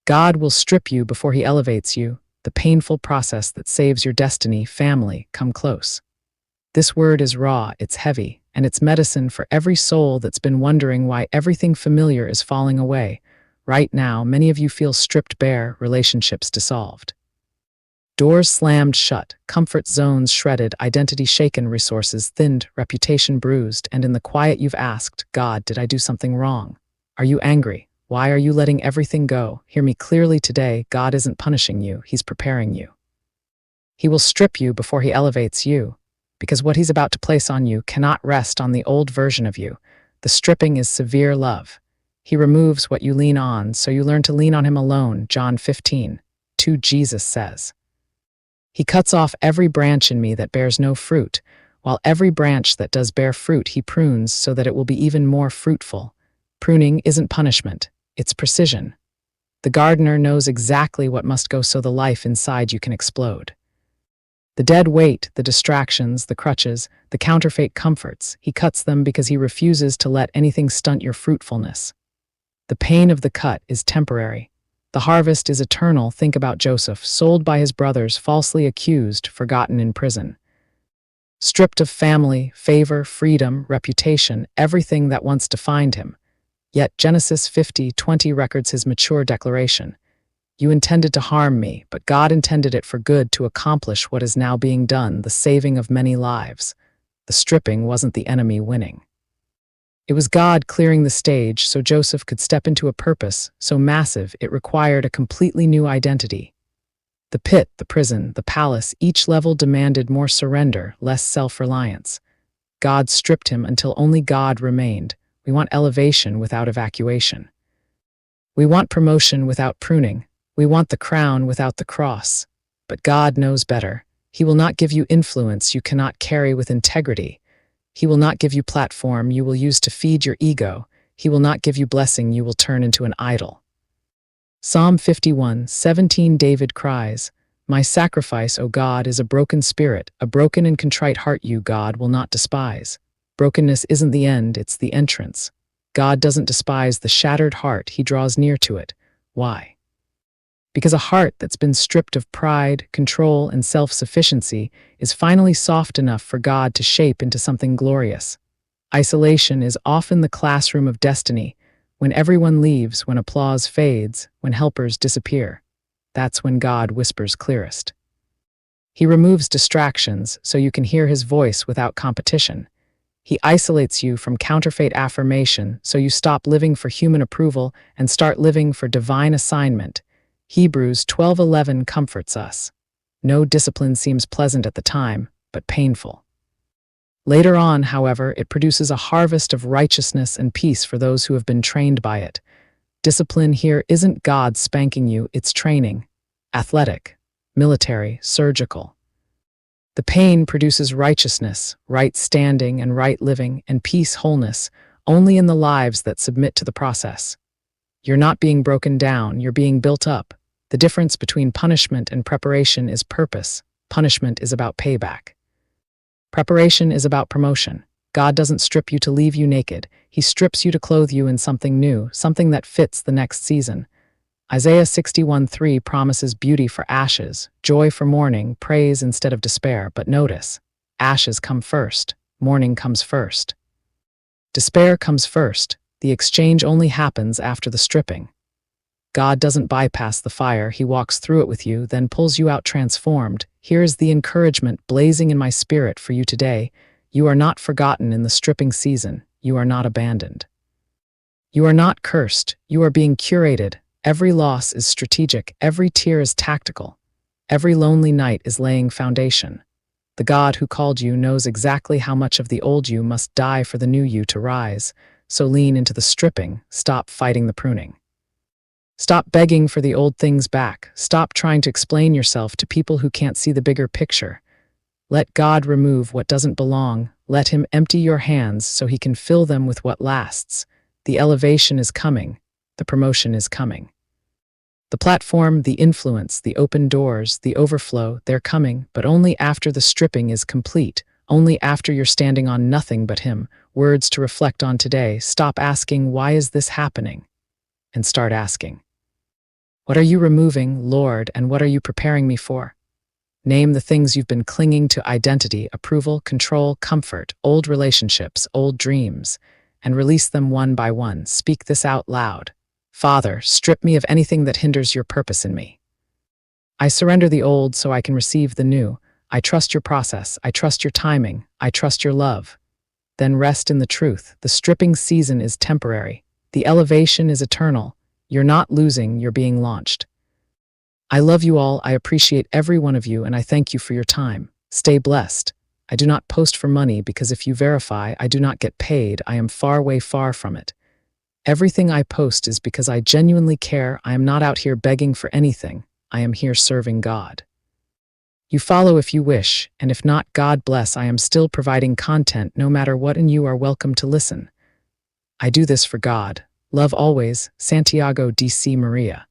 God will strip you before he elevates you, the painful process that saves your destiny. Family, come close. This word is raw, it's heavy, and it's medicine for every soul that's been wondering why everything familiar is falling away. Right now, many of you feel stripped bare, relationships dissolved. Doors slammed shut, comfort zones shredded, identity shaken, resources thinned, reputation bruised, and in the quiet you've asked, God, did I do something wrong? Are you angry? Why are you letting everything go? Hear me clearly today, God isn't punishing you, he's preparing you. He will strip you before he elevates you, because what he's about to place on you cannot rest on the old version of you. The stripping is severe love. He removes what you lean on, so you learn to lean on him alone. John 15:2 Jesus says. He cuts off every branch in me that bears no fruit, while every branch that does bear fruit he prunes so that it will be even more fruitful. Pruning isn't punishment, it's precision. The gardener knows exactly what must go so the life inside you can explode. The dead weight, the distractions, the crutches, the counterfeit comforts, he cuts them because he refuses to let anything stunt your fruitfulness. The pain of the cut is temporary. The harvest is eternal. Think about Joseph, sold by his brothers, falsely accused, forgotten in prison. Stripped of family, favor, freedom, reputation, everything that once defined him. Yet Genesis 50:20 records his mature declaration. You intended to harm me, but God intended it for good to accomplish what is now being done, the saving of many lives. The stripping wasn't the enemy winning. It was God clearing the stage so Joseph could step into a purpose so massive it required a completely new identity. The pit, the prison, the palace, each level demanded more surrender, less self-reliance. God stripped him until only God remained. We want elevation without evacuation. We want promotion without pruning. We want the crown without the cross. But God knows better. He will not give you influence you cannot carry with integrity. He will not give you platform you will use to feed your ego. He will not give you blessing you will turn into an idol. Psalm 51:17 David cries, My sacrifice, O God, is a broken spirit, a broken and contrite heart you, God, will not despise. Brokenness isn't the end, it's the entrance. God doesn't despise the shattered heart, he draws near to it. Why? Because a heart that's been stripped of pride, control, and self-sufficiency is finally soft enough for God to shape into something glorious. Isolation is often the classroom of destiny. When everyone leaves, when applause fades, when helpers disappear, that's when God whispers clearest. He removes distractions so you can hear his voice without competition. He isolates you from counterfeit affirmation so you stop living for human approval and start living for divine assignment. Hebrews 12:11 comforts us. No discipline seems pleasant at the time, but painful. Later on, however, it produces a harvest of righteousness and peace for those who have been trained by it. Discipline here isn't God spanking you, it's training. Athletic, military, surgical. The pain produces righteousness, right standing and right living, and peace, wholeness, only in the lives that submit to the process. You're not being broken down, you're being built up. The difference between punishment and preparation is purpose. Punishment is about payback. Preparation is about promotion. God doesn't strip you to leave you naked. He strips you to clothe you in something new, something that fits the next season. Isaiah 61:3 promises beauty for ashes, joy for mourning, praise instead of despair. But notice, ashes come first, mourning comes first. Despair comes first. The exchange only happens after the stripping. God doesn't bypass the fire, he walks through it with you, then pulls you out transformed. Here is the encouragement blazing in my spirit for you today. You are not forgotten in the stripping season. You are not abandoned. You are not cursed. You are being curated. Every loss is strategic. Every tear is tactical. Every lonely night is laying foundation. The God who called you knows exactly how much of the old you must die for the new you to rise. So lean into the stripping. Stop fighting the pruning. Stop begging for the old things back. Stop trying to explain yourself to people who can't see the bigger picture. Let God remove what doesn't belong. Let him empty your hands so he can fill them with what lasts. The elevation is coming. The promotion is coming. The platform, the influence, the open doors, the overflow, they're coming, but only after the stripping is complete, only after you're standing on nothing but him. Words to reflect on today. Stop asking, why is this happening? And start asking, What are you removing, Lord, and what are you preparing me for? Name the things you've been clinging to: identity, approval, control, comfort, old relationships, old dreams, and release them one by one. Speak this out loud. Father, strip me of anything that hinders your purpose in me. I surrender the old so I can receive the new. I trust your process. I trust your timing. I trust your love. Then rest in the truth. The stripping season is temporary. The elevation is eternal. You're not losing, you're being launched. I love you all. I appreciate every one of you, and I thank you for your time. Stay blessed. I do not post for money because if you verify, I do not get paid. I am way far from it. Everything I post is because I genuinely care. I am not out here begging for anything. I am here serving God. You follow if you wish, and if not, God bless. I am still providing content no matter what, and you are welcome to listen. I do this for God. Love always, Santiago DC Maria.